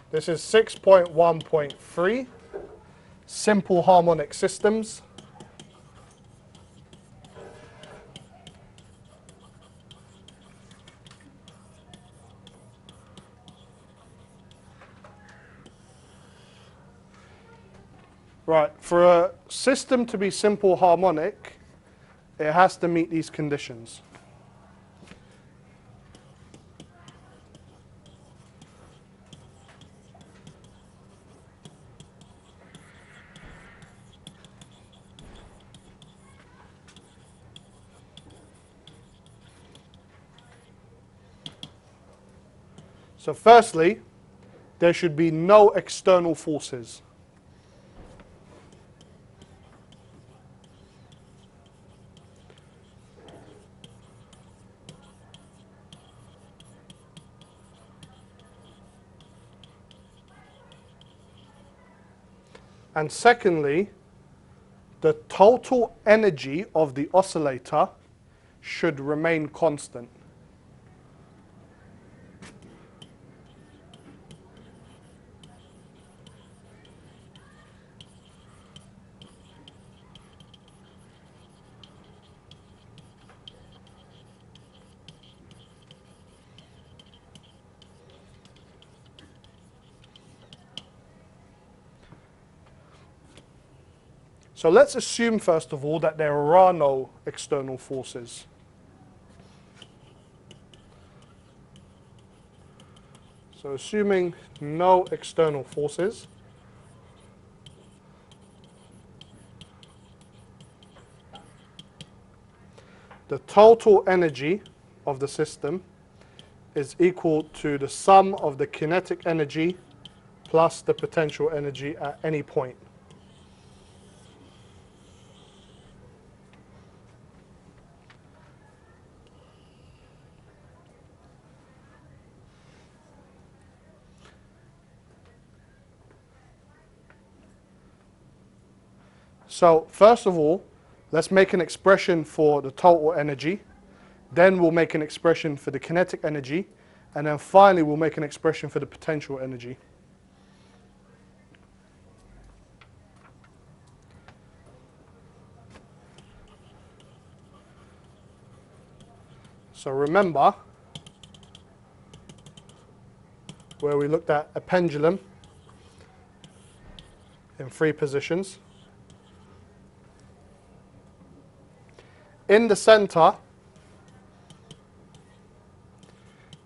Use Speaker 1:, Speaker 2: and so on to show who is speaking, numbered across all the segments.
Speaker 1: This is 6.1.3, simple harmonic systems. Right, for a system to be simple harmonic, it has to meet these conditions. So firstly, there should be no external forces. And secondly, the total energy of the oscillator should remain constant. So let's assume, first of all, that there are no external forces. So assuming no external forces, the total energy of the system is equal to the sum of the kinetic energy plus the potential energy at any point. So first of all, let's make an expression for the total energy. Then we'll make an expression for the kinetic energy. And then finally, we'll make an expression for the potential energy. So remember, where we looked at a pendulum in 3 positions. In the center,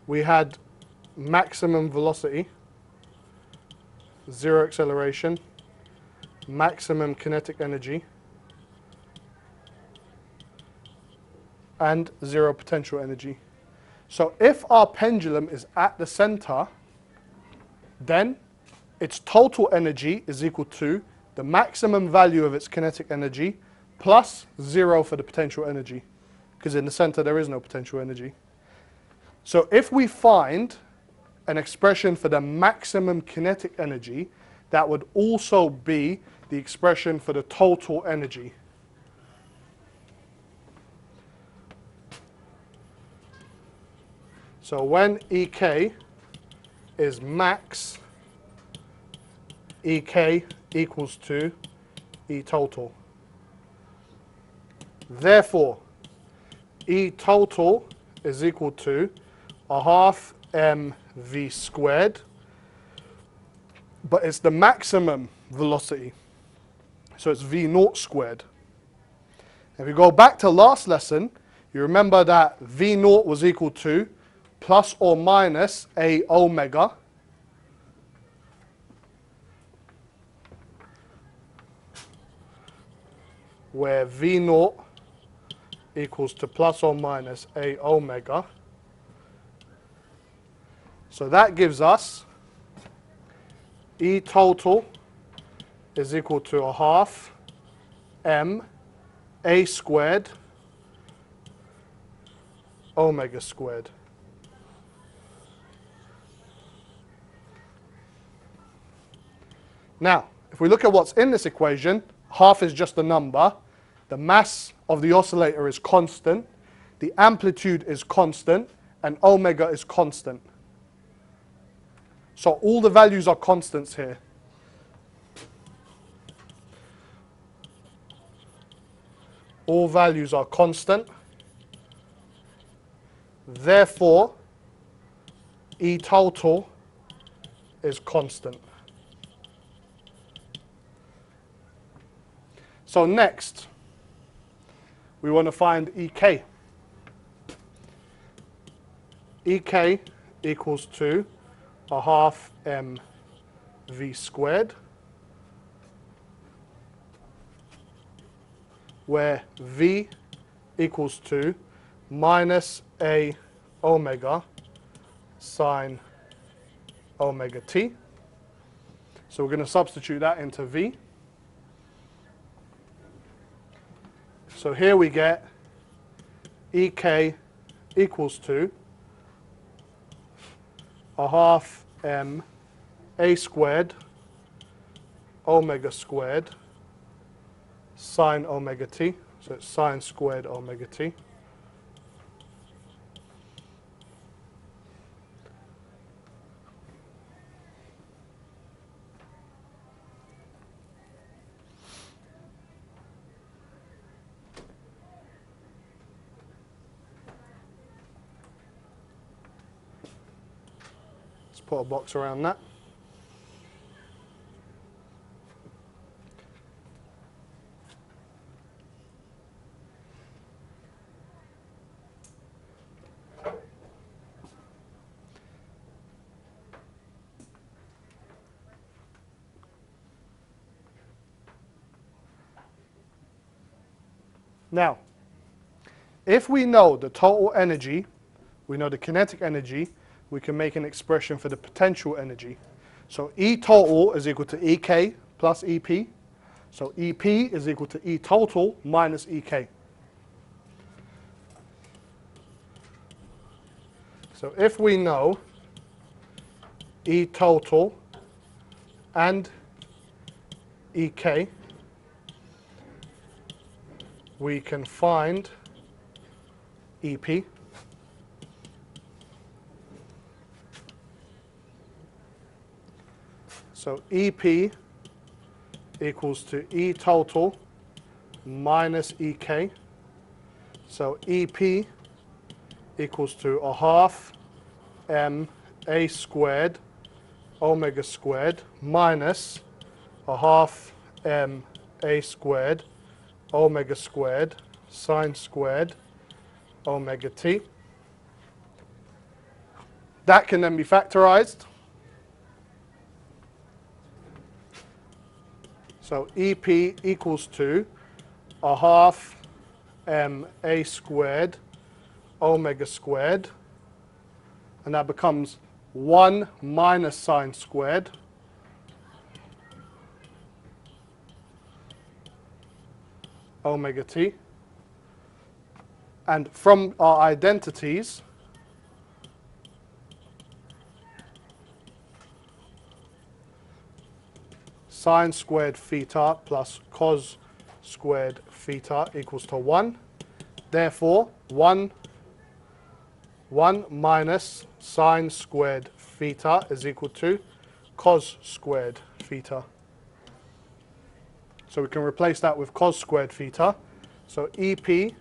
Speaker 1: we had maximum velocity, 0 acceleration, maximum kinetic energy, and 0 potential energy. So if our pendulum is at the center, then its total energy is equal to the maximum value of its kinetic energy plus 0 for the potential energy, because in the center there is no potential energy. So if we find an expression for the maximum kinetic energy, that would also be the expression for the total energy. So when EK is max, EK equals to E total. Therefore, E total is equal to a half mv squared, but it's the maximum velocity, so it's v naught squared. If we go back to last lesson, you remember that v naught was equal to plus or minus a omega, where v naught equals to plus or minus a omega. So that gives us E total is equal to a half m a squared omega squared. Now, if we look at what's in this equation, half is just a number. The mass of the oscillator is constant, the amplitude is constant, and omega is constant. So all the values are constants here. All values are constant. Therefore, E total is constant. So next, we want to find EK. EK equals to a half mv squared, where V equals to minus a omega sine omega t. So we're going to substitute that into V. So here we get EK equals to a half m a squared omega squared sine omega t. So it's sine squared omega t. Put a box around that. Now, if we know the total energy, we know the kinetic energy, we can make an expression for the potential energy. So E total is equal to EK plus EP. So EP is equal to E total minus EK. So if we know E total and EK, we can find EP. So EP equals to E total minus EK. So EP equals to a half m a squared omega squared minus a half m a squared omega squared sine squared omega t. That can then be factorized. So EP equals to a half m a squared omega squared, and that becomes 1 minus sine squared omega t. And from our identities, sine squared theta plus cos squared theta equals to 1. Therefore, 1 minus sine squared theta is equal to cos squared theta. So we can replace that with cos squared theta. So EP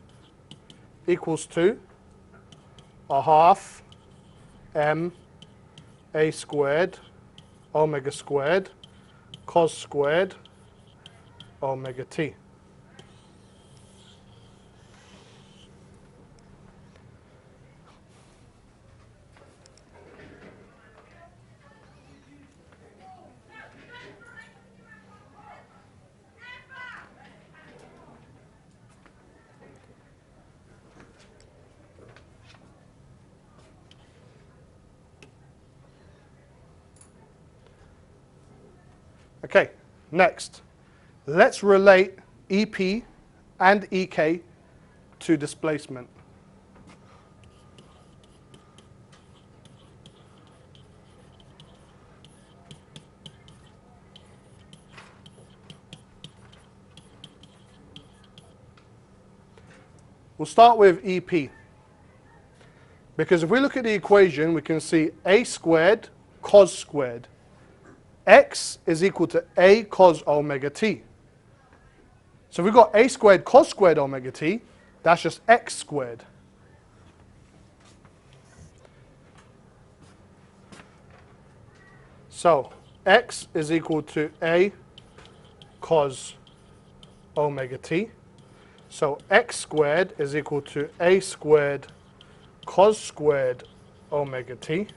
Speaker 1: equals to a half m a squared omega squared cos squared omega t. Okay, next, let's relate EP and EK to displacement. We'll start with EP. Because if we look at the equation, we can see a squared cos squared. X is equal to a cos omega t. So we've got a squared cos squared omega t, that's just x squared. So x is equal to a cos omega t. So x squared is equal to a squared cos squared omega t.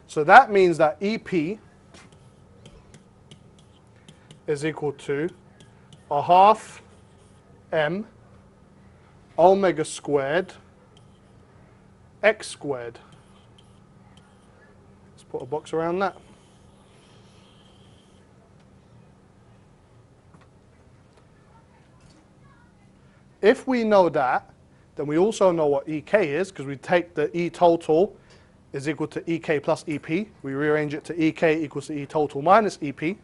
Speaker 1: So that means that EP is equal to a half m omega squared x squared. Let's put a box around that. If we know that, then we also know what EK is, because we take the E total is equal to EK plus EP. We rearrange it to EK equals to E total minus EP.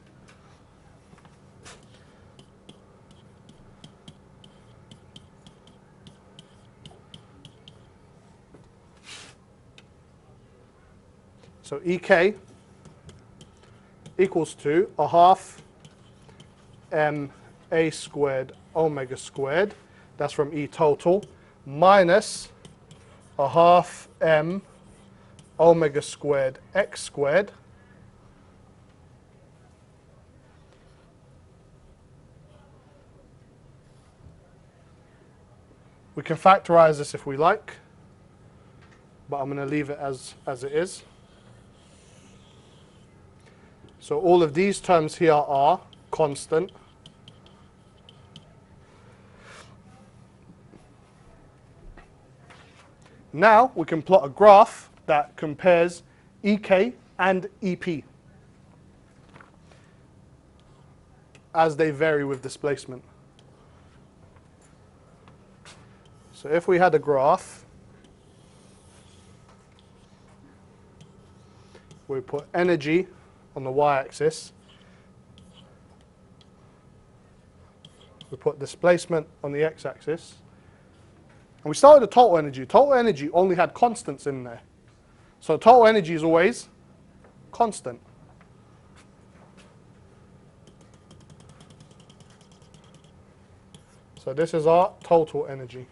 Speaker 1: So EK equals to a half m a squared omega squared, that's from E total, minus a half m omega squared x squared, we can factorize this if we like, but I'm going to leave it as it is. So all of these terms here are constant. Now we can plot a graph that compares EK and EP as they vary with displacement. So if we had a graph, we put energy on the y-axis, we put displacement on the x-axis, and we started with the total energy. Total energy only had constants in there. So total energy is always constant. So this is our total energy.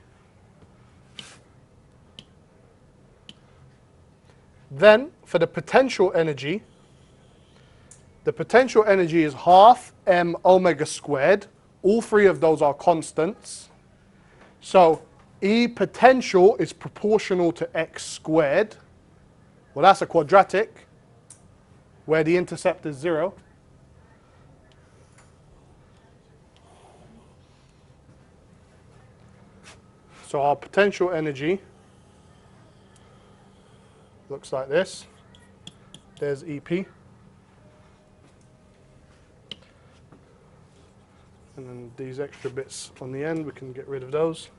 Speaker 1: Then for the potential energy is half m omega squared. All three of those are constants. So E potential is proportional to x squared. Well, that's a quadratic where the intercept is 0. So our potential energy looks like this. There's EP. And then these extra bits on the end, we can get rid of those.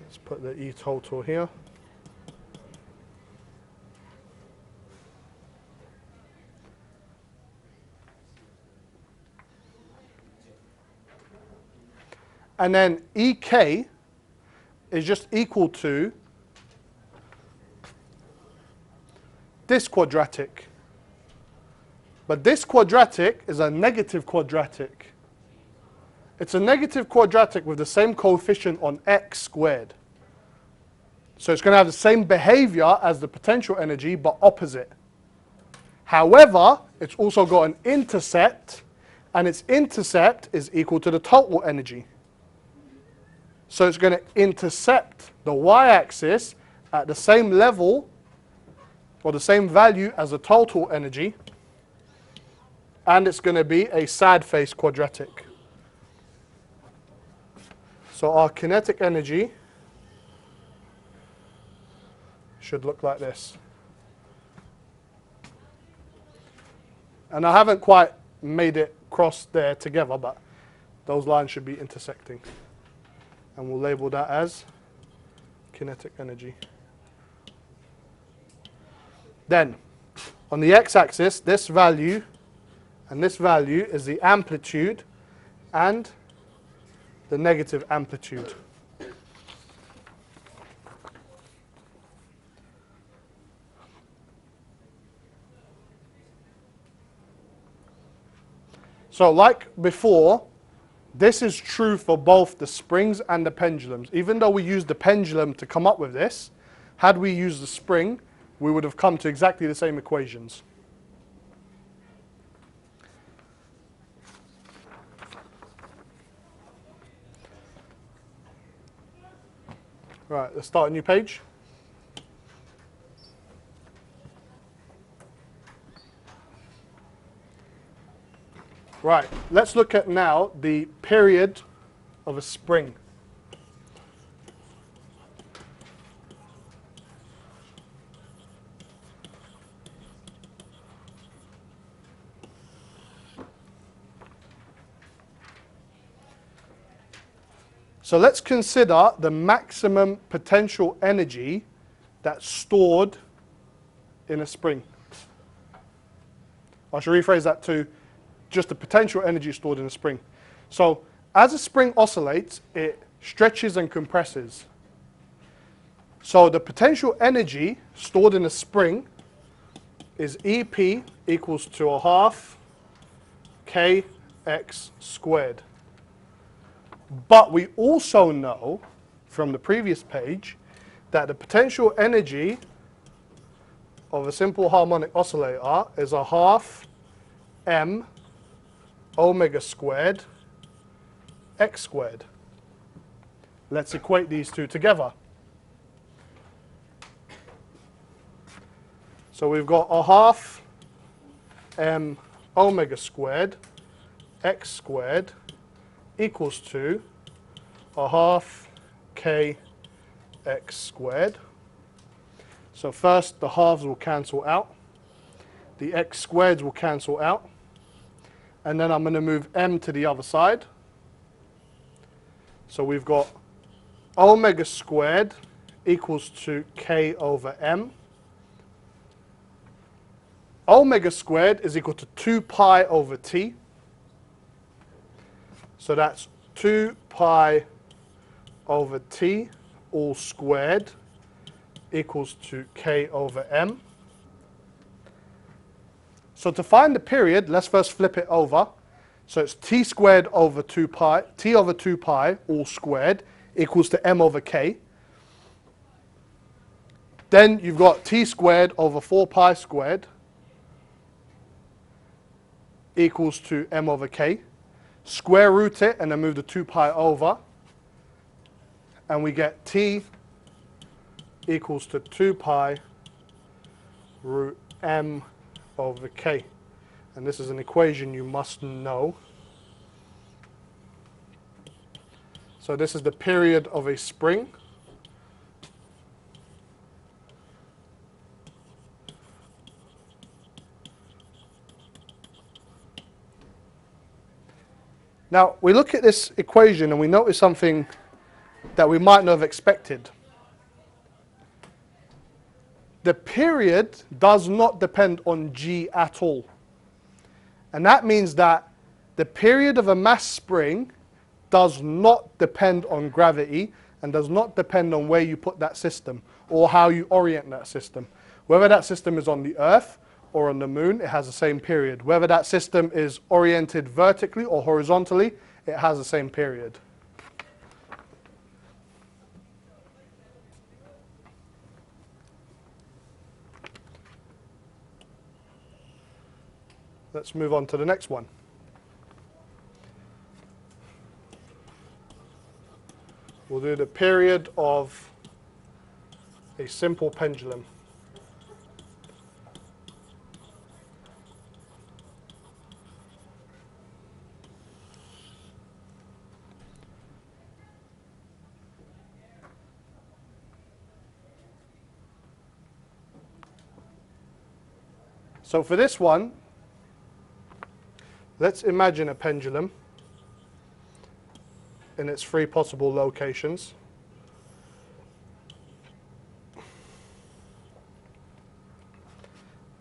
Speaker 1: Let's put the E total here. And then EK is just equal to this quadratic. But this quadratic is a negative quadratic. It's a negative quadratic with the same coefficient on x squared. So it's going to have the same behavior as the potential energy, but opposite. However, it's also got an intercept, and its intercept is equal to the total energy. So it's going to intercept the y-axis at the same level or the same value as the total energy, and it's going to be a sad face quadratic. So our kinetic energy should look like this. And I haven't quite made it cross there together, but those lines should be intersecting. And we'll label that as kinetic energy. Then, on the x-axis, this value And this value is the amplitude and the negative amplitude. So like before, this is true for both the springs and the pendulums. Even though we used the pendulum to come up with this, had we used the spring, we would have come to exactly the same equations. Right, let's start a new page. Right, let's look at now the period of a spring. So let's consider the maximum potential energy that's stored in a spring. I should rephrase that to just the potential energy stored in a spring. So as a spring oscillates, it stretches and compresses. So the potential energy stored in a spring is EP equals to a half kx squared. But we also know from the previous page that the potential energy of a simple harmonic oscillator is a half m omega squared x squared. Let's equate these two together. So we've got a half m omega squared x squared equals to a half k x squared. So first the halves will cancel out, the x squareds will cancel out, and then I'm going to move m to the other side. So we've got omega squared equals to k over m. Omega squared is equal to 2 pi over t. So that's 2 pi over t all squared equals to k over m. So to find the period, let's first flip it over. So it's t squared over 2 pi, t over 2 pi all squared equals to m over k. Then you've got t squared over 4 pi squared equals to m over k. Square root it and then move the 2 pi over. And we get t equals to 2 pi root m over k. And this is an equation you must know. So this is the period of a spring. Now, we look at this equation and we notice something that we might not have expected. The period does not depend on g at all. And that means that the period of a mass spring does not depend on gravity and does not depend on where you put that system or how you orient that system. Whether that system is on the Earth or on the moon, it has the same period. Whether that system is oriented vertically or horizontally, it has the same period. Let's move on to the next one. We'll do the period of a simple pendulum. So for this one, let's imagine a pendulum in its 3 possible locations.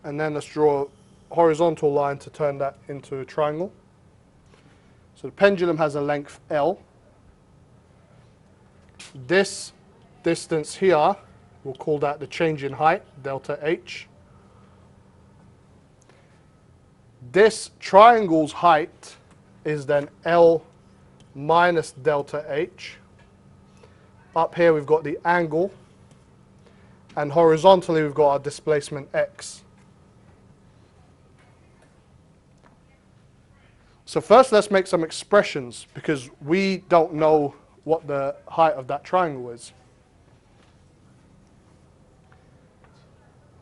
Speaker 1: And then let's draw horizontal line to turn that into a triangle. So the pendulum has a length L. This distance here, we'll call that the change in height, delta H. This triangle's height is then L minus delta H. Up here we've got the angle, and horizontally we've got our displacement X. So first let's make some expressions, because we don't know what the height of that triangle is.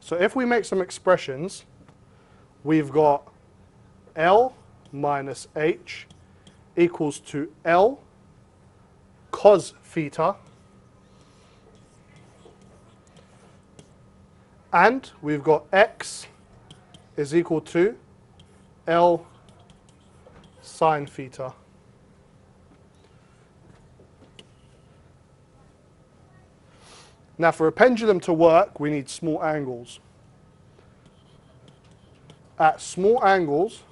Speaker 1: So if we make some expressions, we've got L minus H equals to L cos theta, and we've got X is equal to L sine theta. Now for a pendulum to work, we need small angles. At small angles,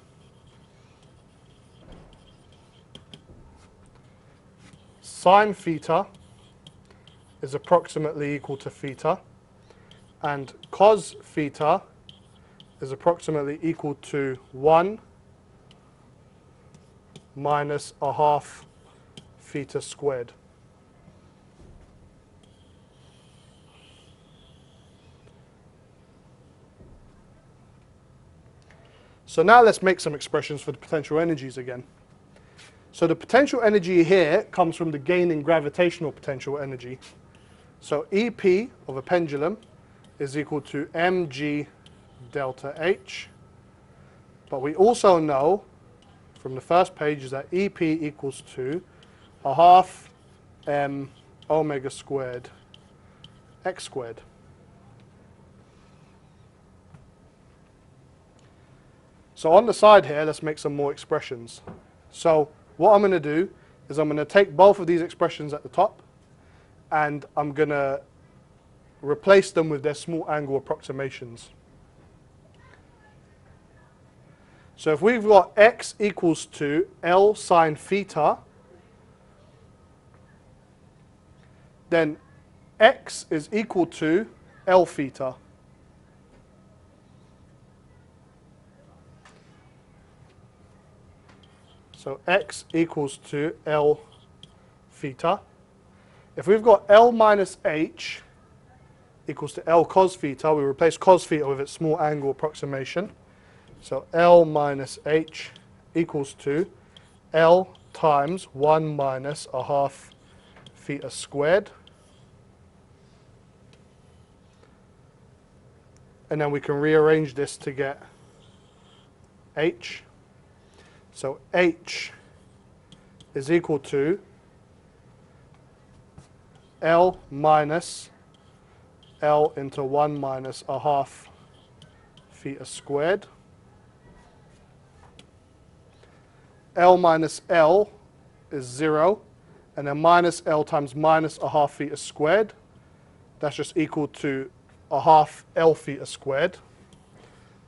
Speaker 1: sine theta is approximately equal to theta, and cos theta is approximately equal to 1 minus a half theta squared. So now let's make some expressions for the potential energies again. So the potential energy here comes from the gain in gravitational potential energy. So EP of a pendulum is equal to mg delta H. But we also know from the first page is that EP equals to a half m omega squared x squared. So on the side here, let's make some more expressions. So what I'm going to do is I'm going to take both of these expressions at the top, and I'm going to replace them with their small angle approximations. So if we've got x equals to L sine theta, then x is equal to L theta. So x equals to L theta. If we've got L minus H equals to L cos theta, we replace cos theta with its small angle approximation. So L minus H equals to L times 1 minus a half theta squared. And then we can rearrange this to get H. So H is equal to L minus L into 1 minus a half theta squared. L minus L is 0, and then minus L times minus a half theta squared. That's just equal to a half L theta squared.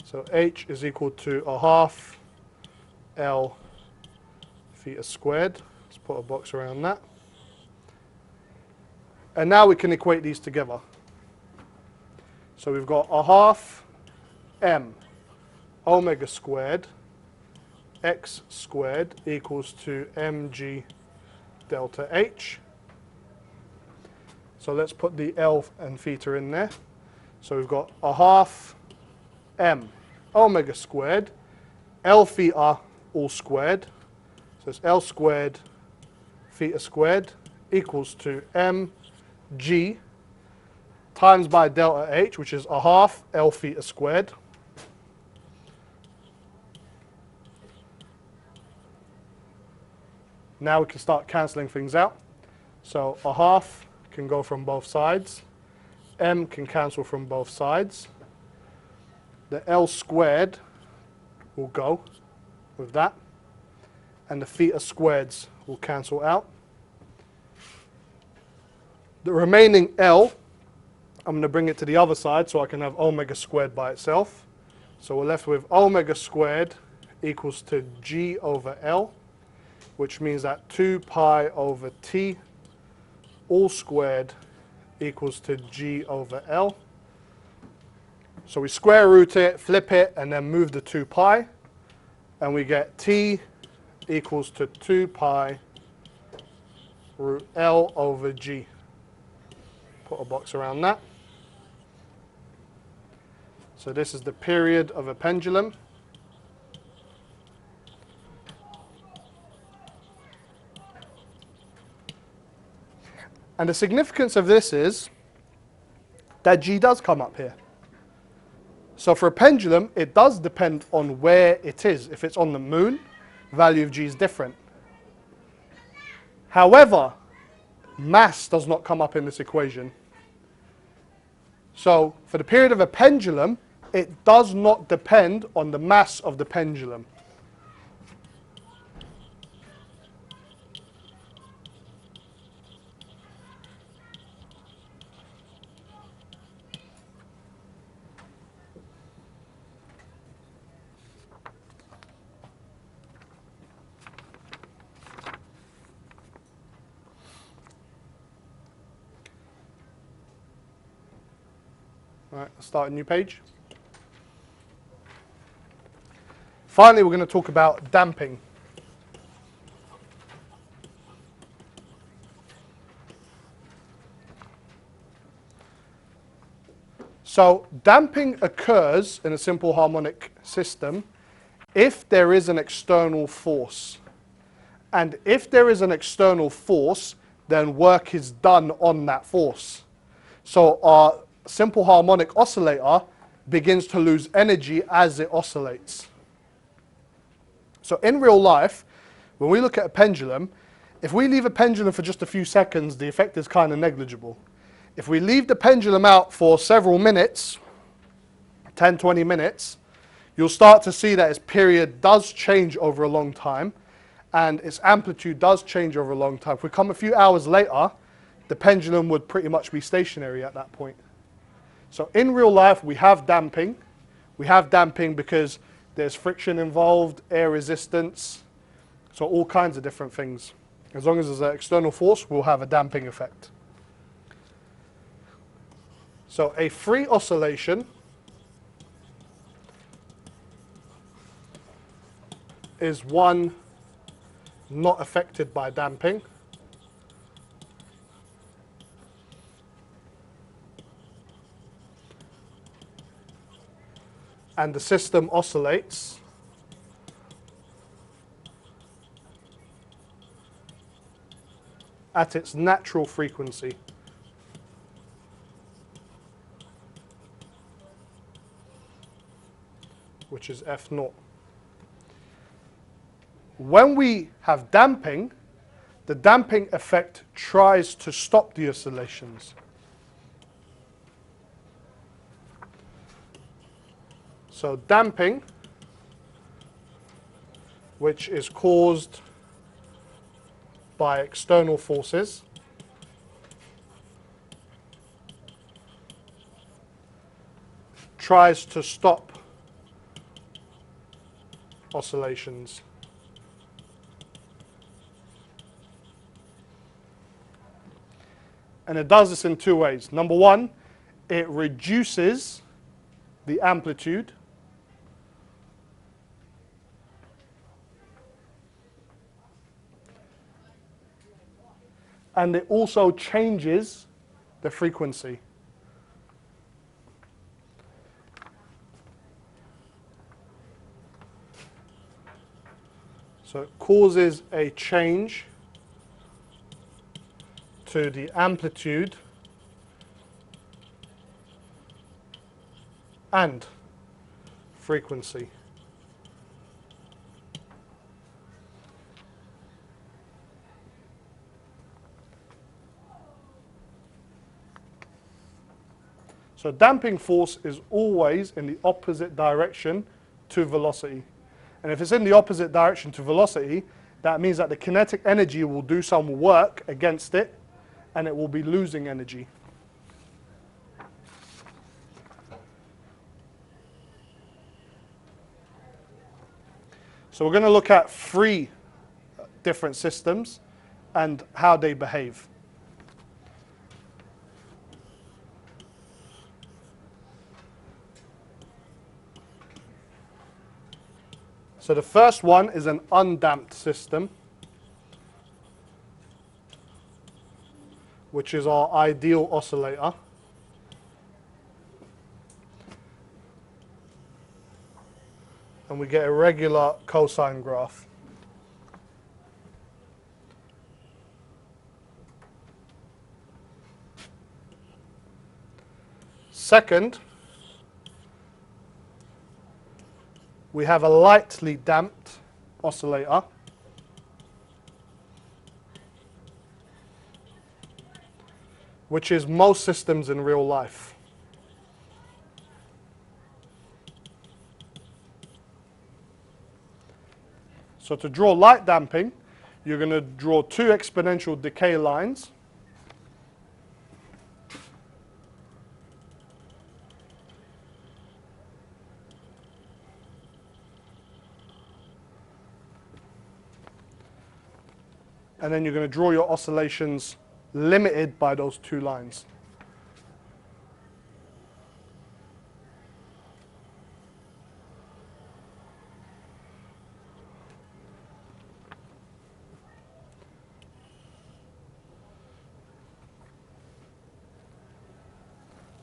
Speaker 1: So H is equal to a half L theta squared. Let's put a box around that. And now we can equate these together. So we've got a half m omega squared x squared equals to mg delta H. So let's put the L and theta in there. So we've got a half m omega squared, L theta all squared. So it's L squared theta squared equals to mg times by delta H, which is a half L theta squared. Now we can start cancelling things out. So a half can go from both sides. M can cancel from both sides. The L squared will go with that. And the theta squareds will cancel out. The remaining L, I'm going to bring it to the other side so I can have omega squared by itself. So we're left with omega squared equals to G over L, which means that 2 pi over T all squared equals to G over L. So we square root it, flip it, and then move the 2 pi, and we get T equals to 2 pi root L over G. Put a box around that. So this is the period of a pendulum. And the significance of this is that G does come up here. So for a pendulum, it does depend on where it is. If it's on the moon, value of G is different. However, mass does not come up in this equation. So for the period of a pendulum, it does not depend on the mass of the pendulum. All right, let's start a new page. Finally, we're going to talk about damping. So damping occurs in a simple harmonic system if there is an external force. And if there is an external force, then work is done on that force. So our simple harmonic oscillator begins to lose energy as it oscillates. So in real life, when we look at a pendulum, if we leave a pendulum for just a few seconds, the effect is kind of negligible. If we leave the pendulum out for several minutes, 10, 20 minutes, you'll start to see that its period does change over a long time, and its amplitude does change over a long time. If we come a few hours later, the pendulum would pretty much be stationary at that point. So in real life, we have damping. We have damping because there's friction involved, air resistance, so all kinds of different things. As long as there's an external force, we'll have a damping effect. So a free oscillation is one not affected by damping. And the system oscillates at its natural frequency. Which is F0. When we have damping, the damping effect tries to stop the oscillations. So damping, which is caused by external forces, tries to stop oscillations. And it does this in two ways. Number one, it reduces the amplitude. And it also changes the frequency. So it causes a change to the amplitude and frequency. So damping force is always in the opposite direction to velocity. And if it's in the opposite direction to velocity, that means that the kinetic energy will do some work against it, and it will be losing energy. So we're going to look at 3 different systems and how they behave. So the first one is an undamped system, which is our ideal oscillator. And we get a regular cosine graph. Second, we have a lightly damped oscillator, which is most systems in real life. So to draw light damping, you're going to draw 2 exponential decay lines. And then you're going to draw your oscillations limited by those 2 lines.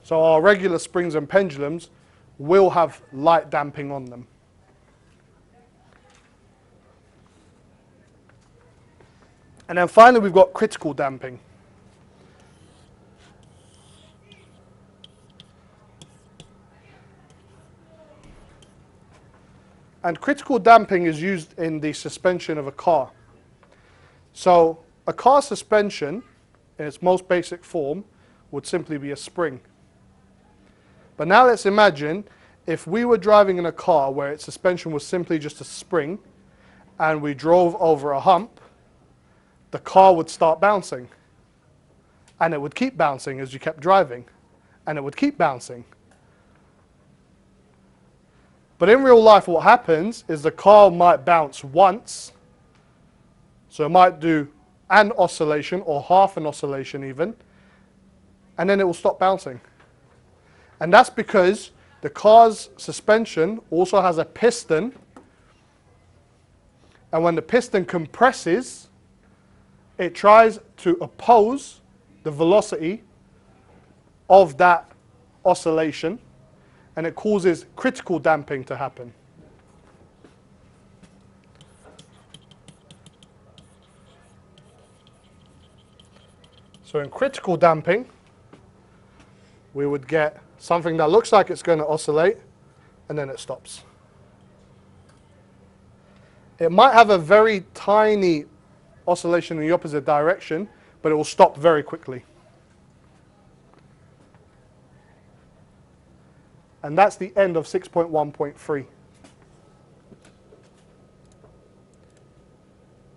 Speaker 1: So our regular springs and pendulums will have light damping on them. And then finally we've got critical damping. And critical damping is used in the suspension of a car. So a car suspension, in its most basic form, would simply be a spring. But now let's imagine if we were driving in a car where its suspension was simply just a spring, and we drove over a hump, the car would start bouncing. And it would keep bouncing as you kept driving. And it would keep bouncing. But in real life, what happens is the car might bounce once. So it might do an oscillation or half an oscillation even. And then it will stop bouncing. And that's because the car's suspension also has a piston. And when the piston compresses, it tries to oppose the velocity of that oscillation, and it causes critical damping to happen. So in critical damping, we would get something that looks like it's going to oscillate, and then it stops. It might have a very tiny oscillation in the opposite direction, but it will stop very quickly. And that's the end of 6.1.3.